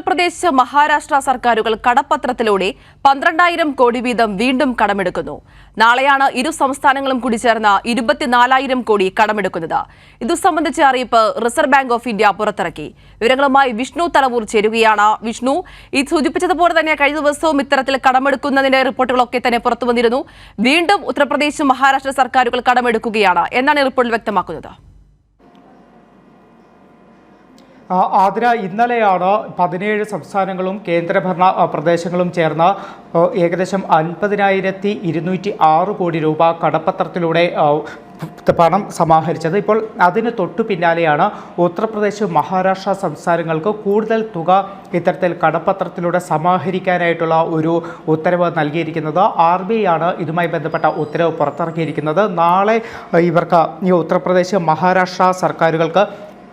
ഉത്തർപ്രദേശ് മഹാരാഷ്ട്ര സർക്കാരുകൾ കടപ്പത്രത്തിലൂടെ 12,000 കോടി വീതം വീണ്ടും കടമെടുക്കുന്നു. നാളെയാണ് ഇരു സംസ്ഥാനങ്ങളും കൂടി ചേർന്ന് 24,000 കോടി കടമെടുക്കുന്നത്. ഇതു സംബന്ധിച്ച അറിയിപ്പ് റിസർവ് ബാങ്ക് ഓഫ് ഇന്ത്യ പുറത്തിറക്കി. വിവരങ്ങളുമായി വിഷ്ണു തലവൂർ ചേരുകയാണ്. വിഷ്ണു, ഈ സൂചിപ്പിച്ചതുപോലെ തന്നെ കഴിഞ്ഞ ദിവസവും ഇത്തരത്തിൽ കടമെടുക്കുന്നതിന്റെ റിപ്പോർട്ടുകളൊക്കെ തന്നെ പുറത്തു വന്നിരുന്നു. വീണ്ടും ഉത്തർപ്രദേശ് മഹാരാഷ്ട്ര സർക്കാരുകൾ കടമെടുക്കുകയാണ് എന്നാണ് റിപ്പോർട്ടിൽ വ്യക്തമാക്കുന്നത്. ആതിര, ഇന്നലെയാണ് 17 സംസ്ഥാനങ്ങളും കേന്ദ്രഭരണ പ്രദേശങ്ങളും ചേർന്ന് ഏകദേശം 50,206 കോടി രൂപ കടപ്പത്രത്തിലൂടെ പണം സമാഹരിച്ചത്. ഇപ്പോൾ അതിന് തൊട്ടു പിന്നാലെയാണ് ഉത്തർപ്രദേശ് മഹാരാഷ്ട്ര സംസ്ഥാനങ്ങൾക്ക് കൂടുതൽ തുക ഇത്തരത്തിൽ കടപ്പത്രത്തിലൂടെ സമാഹരിക്കാനായിട്ടുള്ള ഒരു ഉത്തരവ് നൽകിയിരിക്കുന്നത്. RBI ആണ് ഇതുമായി ബന്ധപ്പെട്ട ഉത്തരവ് പുറത്തിറക്കിയിരിക്കുന്നത്. നാളെ ഇവർക്ക് ഈ ഉത്തർപ്രദേശ് മഹാരാഷ്ട്ര സർക്കാരുകൾക്ക്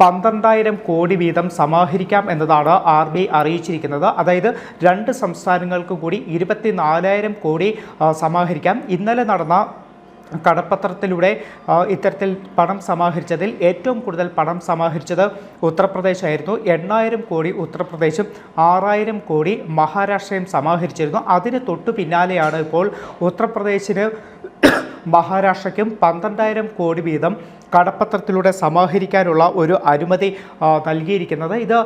12,000 കോടി വീതം സമാഹരിക്കാം എന്നതാണ് RBI അറിയിച്ചിരിക്കുന്നത്. അതായത് 2 സംസ്ഥാനങ്ങൾക്ക് കൂടി 24,000 കോടി സമാഹരിക്കാം. ഇന്നലെ നടന്ന കടപ്പത്രത്തിലൂടെ ഇത്തരത്തിൽ പണം സമാഹരിച്ചതിൽ ഏറ്റവും കൂടുതൽ പണം സമാഹരിച്ചത് ഉത്തർപ്രദേശായിരുന്നു. 8,000 കോടി ഉത്തർപ്രദേശും 6,000 കോടി മഹാരാഷ്ട്രയും സമാഹരിച്ചിരുന്നു. അതിന് തൊട്ടു പിന്നാലെയാണ് ഇപ്പോൾ ഉത്തർപ്രദേശിന് മഹാരാഷ്ട്രയ്ക്കും 12,000 കോടി വീതം കടപ്പത്രത്തിലൂടെ സമാഹരിക്കാനുള്ള ഒരു അനുമതി നൽകിയിരിക്കുന്നത്. ഇത്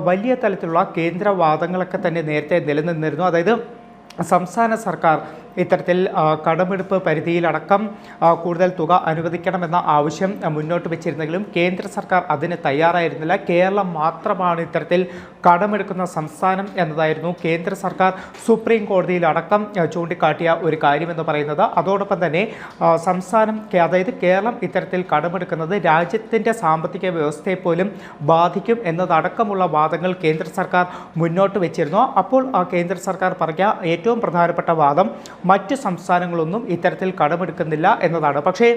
വലിയ തലത്തിലുള്ള കേന്ദ്രവാദങ്ങളൊക്കെ തന്നെ നേരത്തെ നിലനിന്നിരുന്നു. അതായത് സംസ്ഥാന സർക്കാർ ഇത്തരത്തിൽ കടമെടുപ്പ് പരിധിയിലടക്കം കൂടുതൽ തുക അനുവദിക്കണമെന്ന ആവശ്യം മുന്നോട്ട് വെച്ചിരുന്നെങ്കിലും കേന്ദ്ര സർക്കാർ അതിന് തയ്യാറായിരുന്നില്ല. കേരളം മാത്രമാണ് ഇത്തരത്തിൽ കടമെടുക്കുന്ന സംസ്ഥാനം എന്നതായിരുന്നു കേന്ദ്ര സർക്കാർ സുപ്രീം കോടതിയിലടക്കം ചൂണ്ടിക്കാട്ടിയ ഒരു കാര്യമെന്ന് പറയുന്നത്. അതോടൊപ്പം തന്നെ സംസ്ഥാനം, അതായത് കേരളം ഇത്തരത്തിൽ കടമെടുക്കുന്നത് രാജ്യത്തിൻ്റെ സാമ്പത്തിക വ്യവസ്ഥയെ പോലും ബാധിക്കും എന്നതടക്കമുള്ള വാദങ്ങൾ കേന്ദ്ര സർക്കാർ മുന്നോട്ട് വെച്ചിരുന്നു. അപ്പോൾ കേന്ദ്ര സർക്കാർ പറഞ്ഞ ഏറ്റവും പ്രധാനപ്പെട്ട വാദം മറ്റ് സംസ്ഥാനങ്ങളൊന്നും ഇത്തരത്തിൽ കടമെടുക്കുന്നില്ല എന്നതാണ്. പക്ഷേ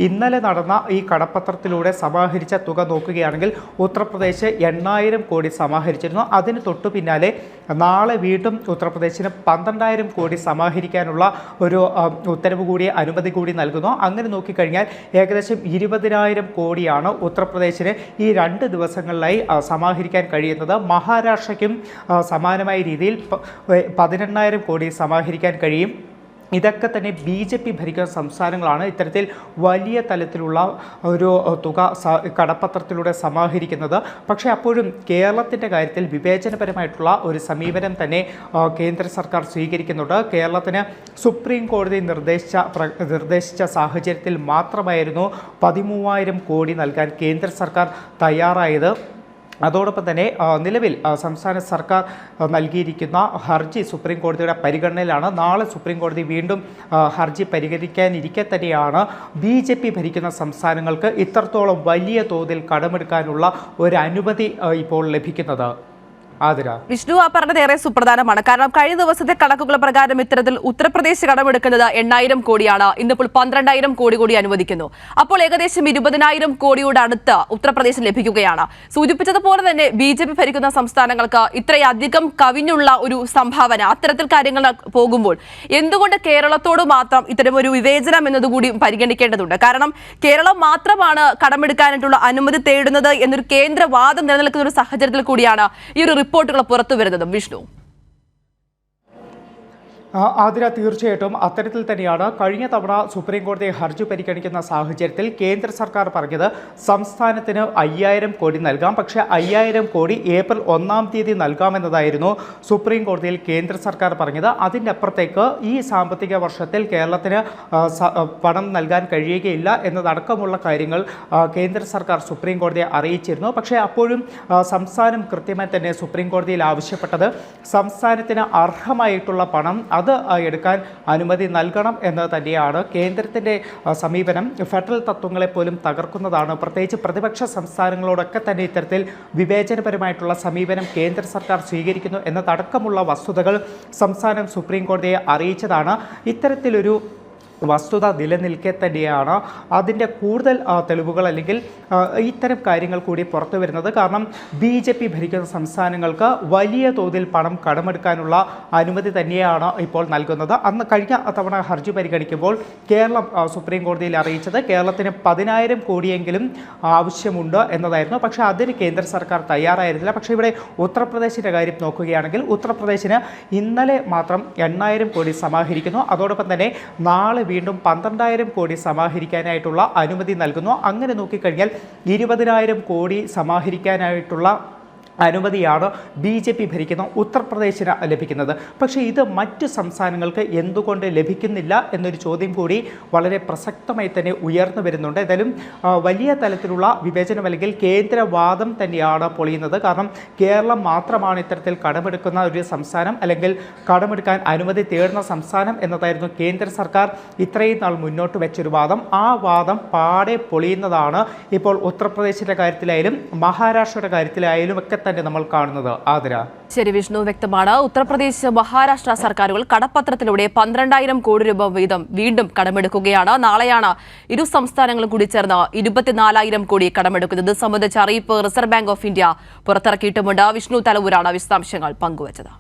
ഇന്നലെ നടന്ന ഈ കടപ്പത്രത്തിലൂടെ സമാഹരിച്ച തുക നോക്കുകയാണെങ്കിൽ ഉത്തർപ്രദേശ് 8,000 കോടി സമാഹരിച്ചിരുന്നു. അതിന് തൊട്ടു പിന്നാലെ നാളെ വീണ്ടും ഉത്തർപ്രദേശിന് 12,000 കോടി സമാഹരിക്കാനുള്ള ഒരു ഉത്തരവ് കൂടി, അനുമതി കൂടി നൽകുന്നു. അങ്ങനെ നോക്കിക്കഴിഞ്ഞാൽ ഏകദേശം 20,000 കോടിയാണ് ഉത്തർപ്രദേശിന് ഈ 2 ദിവസങ്ങളിലായി സമാഹരിക്കാൻ കഴിയുന്നത്. മഹാരാഷ്ട്രയ്ക്കും സമാനമായ രീതിയിൽ 18,000 കോടി സമാഹരിക്കാൻ കഴിയും. ഇതൊക്കെ തന്നെ BJP ഭരിക്കുന്ന സംസ്ഥാനങ്ങളാണ് ഇത്തരത്തിൽ വലിയ തലത്തിലുള്ള ഒരു തുക കടപ്പത്രത്തിലൂടെ സമാഹരിക്കുന്നത്. പക്ഷേ അപ്പോഴും കേരളത്തിൻ്റെ കാര്യത്തിൽ വിവേചനപരമായിട്ടുള്ള ഒരു സമീപനം തന്നെ കേന്ദ്ര സർക്കാർ സ്വീകരിക്കുന്നുണ്ട്. കേരളത്തിന് സുപ്രീം കോടതി നിർദ്ദേശിച്ച സാഹചര്യത്തിൽ മാത്രമായിരുന്നു 13,000 കോടി നൽകാൻ കേന്ദ്ര സർക്കാർ തയ്യാറായത്. അതോടൊപ്പം തന്നെ നിലവിൽ സംസ്ഥാന സർക്കാർ നൽകിയിരിക്കുന്ന ഹർജി സുപ്രീം കോടതിയുടെ പരിഗണനയിലാണ്. നാളെ സുപ്രീം കോടതി വീണ്ടും ഹർജി പരിഗണിക്കാനിരിക്കെ തന്നെയാണ് BJP ഭരിക്കുന്ന സംസ്ഥാനങ്ങൾക്ക് ഇത്രത്തോളം വലിയ തോതിൽ കടമെടുക്കാനുള്ള ഒരു അനുമതി ഇപ്പോൾ ലഭിക്കുന്നത്. വിഷ്ണു, ആ പറഞ്ഞത് ഏറെ സുപ്രധാനമാണ്. കാരണം കഴിഞ്ഞ ദിവസത്തെ കണക്കുകൾ പ്രകാരം ഇത്തരത്തിൽ ഉത്തർപ്രദേശ് കടമെടുക്കുന്നത് 8,000 കോടിയാണ്. ഇന്നിപ്പോൾ 12,000 കോടി കൂടി അനുവദിക്കുന്നു. അപ്പോൾ ഏകദേശം 20,000 കോടിയുടെ അടുത്ത് ഉത്തർപ്രദേശ് ലഭിക്കുകയാണ്. സൂചിപ്പിച്ചതുപോലെ തന്നെ BJP ഭരിക്കുന്ന സംസ്ഥാനങ്ങൾക്ക് ഇത്രയധികം കവിഞ്ഞുള്ള ഒരു സംഭാവന അത്തരത്തിൽ കാര്യങ്ങൾ പോകുമ്പോൾ എന്തുകൊണ്ട് കേരളത്തോട് മാത്രം ഇത്തരം ഒരു വിവേചനം എന്നതുകൂടി പരിഗണിക്കേണ്ടതുണ്ട്? കാരണം കേരളം മാത്രമാണ് കടമെടുക്കാനായിട്ടുള്ള അനുമതി തേടുന്നത് എന്നൊരു കേന്ദ്രവാദം നിലനിൽക്കുന്ന ഒരു സാഹചര്യത്തിൽ കൂടിയാണ് ഈ ഒരു റിപ്പോർട്ടുകൾ പുറത്തു വരുന്നതും. വിഷ്ണു, ആതിര, തീർച്ചയായിട്ടും അത്തരത്തിൽ തന്നെയാണ്. കഴിഞ്ഞ തവണ സുപ്രീം കോടതി ഹർജി പരിഗണിക്കുന്ന സാഹചര്യത്തിൽ കേന്ദ്ര സർക്കാർ പറഞ്ഞത് സംസ്ഥാനത്തിന് 5,000 കോടി നൽകാം, പക്ഷേ 5,000 കോടി ഏപ്രിൽ 1-ാം തീയതി നൽകാമെന്നതായിരുന്നു സുപ്രീം കോടതിയിൽ കേന്ദ്ര സർക്കാർ പറഞ്ഞത്. അതിൻ്റെ അപ്പുറത്തേക്ക് ഈ സാമ്പത്തിക വർഷത്തിൽ കേരളത്തിന് പണം നൽകാൻ കഴിയുകയില്ല എന്നതടക്കമുള്ള കാര്യങ്ങൾ കേന്ദ്ര സർക്കാർ സുപ്രീം കോടതിയെ അറിയിച്ചിരുന്നു. പക്ഷേ അപ്പോഴും സംസ്ഥാനം കൃത്യമായി തന്നെ സുപ്രീം കോടതിയിൽ ആവശ്യപ്പെട്ടത് സംസ്ഥാനത്തിന് അർഹമായിട്ടുള്ള പണം അത് എടുക്കാൻ അനുമതി നൽകണം എന്ന് തന്നെയാണ്. കേന്ദ്രത്തിൻ്റെ സമീപനം ഫെഡറൽ തത്വങ്ങളെ പോലും തകർക്കുന്നതാണ്. പ്രത്യേകിച്ച് പ്രതിപക്ഷ സംസ്ഥാനങ്ങളോടൊക്കെ തന്നെ ഇത്തരത്തിൽ വിവേചനപരമായിട്ടുള്ള സമീപനം കേന്ദ്ര സർക്കാർ സ്വീകരിക്കുന്നു എന്നതടക്കമുള്ള വസ്തുതകൾ സംസ്ഥാനം സുപ്രീം കോടതിയെ അറിയിച്ചതാണ്. ഇത്തരത്തിലൊരു വസ്തുത നിലനിൽക്കെ തന്നെയാണ് അതിൻ്റെ കൂടുതൽ തെളിവുകൾ അല്ലെങ്കിൽ ഇത്തരം കാര്യങ്ങൾ കൂടി പുറത്തു വരുന്നത്. കാരണം BJP ഭരിക്കുന്ന സംസ്ഥാനങ്ങൾക്ക് വലിയ തോതിൽ പണം കടമെടുക്കാനുള്ള അനുമതി തന്നെയാണ് ഇപ്പോൾ നൽകുന്നത്. അന്ന് കഴിഞ്ഞ തവണ ഹർജി പരിഗണിക്കുമ്പോൾ കേരളം സുപ്രീം കോടതിയിൽ അറിയിച്ചത് കേരളത്തിന് 10,000 കോടിയെങ്കിലും ആവശ്യമുണ്ട് എന്നതായിരുന്നു. പക്ഷേ അതിന് കേന്ദ്ര സർക്കാർ തയ്യാറായിരുന്നില്ല. പക്ഷേ ഇവിടെ ഉത്തർപ്രദേശിൻ്റെ കാര്യം നോക്കുകയാണെങ്കിൽ ഉത്തർപ്രദേശിന് ഇന്നലെ മാത്രം 8,000 കോടി സമാഹരിക്കുന്നു. അതോടൊപ്പം തന്നെ നാളെ വീണ്ടും 12,000 കോടി സമാഹരിക്കാനായിട്ടുള്ള അനുമതി നൽകുന്നു. അങ്ങനെ നോക്കിക്കഴിഞ്ഞാൽ 20,000 കോടി സമാഹരിക്കാനായിട്ടുള്ള അനുമതിയാണ് BJP ഭരിക്കുന്ന ഉത്തർപ്രദേശിന് ലഭിക്കുന്നത്. പക്ഷേ ഇത് മറ്റ് സംസ്ഥാനങ്ങൾക്ക് എന്തുകൊണ്ട് ലഭിക്കുന്നില്ല എന്നൊരു ചോദ്യം കൂടി വളരെ പ്രസക്തമായി തന്നെ ഉയർന്നു വരുന്നുണ്ട്. ഏതായാലും വലിയ തലത്തിലുള്ള വിവേചനം അല്ലെങ്കിൽ കേന്ദ്രവാദം തന്നെയാണ് പൊളിയുന്നത്. കാരണം കേരളം മാത്രമാണ് ഇത്തരത്തിൽ കടമെടുക്കുന്ന ഒരു സംസ്ഥാനം അല്ലെങ്കിൽ കടമെടുക്കാൻ അനുമതി തേടുന്ന സംസ്ഥാനം എന്നതായിരുന്നു കേന്ദ്ര സർക്കാർ ഇത്രയും നാൾ മുന്നോട്ട് വെച്ചൊരു വാദം. ആ വാദം പാടെ പൊളിയുന്നതാണ് ഇപ്പോൾ ഉത്തർപ്രദേശിൻ്റെ കാര്യത്തിലായാലും മഹാരാഷ്ട്രയുടെ കാര്യത്തിലായാലും ഒക്കെ തന്നെ നമ്മൾ കാണുന്നത്. ആതിര. ശരി വിഷ്ണു, വ്യക്തമാണ്. ഉത്തർപ്രദേശ് മഹാരാഷ്ട്ര സർക്കാരുകൾ കടപ്പത്രത്തിലൂടെ 12,000 കോടി രൂപ വീതം വീണ്ടും കടമെടുക്കുകയാണ്. നാളെയാണ് ഇരു സംസ്ഥാനങ്ങളും കൂടി ചേർന്ന് 24,000 കോടി കടമെടുക്കുന്നത്. സംബന്ധിച്ച അറിയിപ്പ് റിസർവ് ബാങ്ക് ഓഫ് ഇന്ത്യ പുറത്തിറക്കിയിട്ടുമുണ്ട്. വിഷ്ണു തലവൂരാണ് വിശദാംശങ്ങൾ പങ്കുവച്ചത്.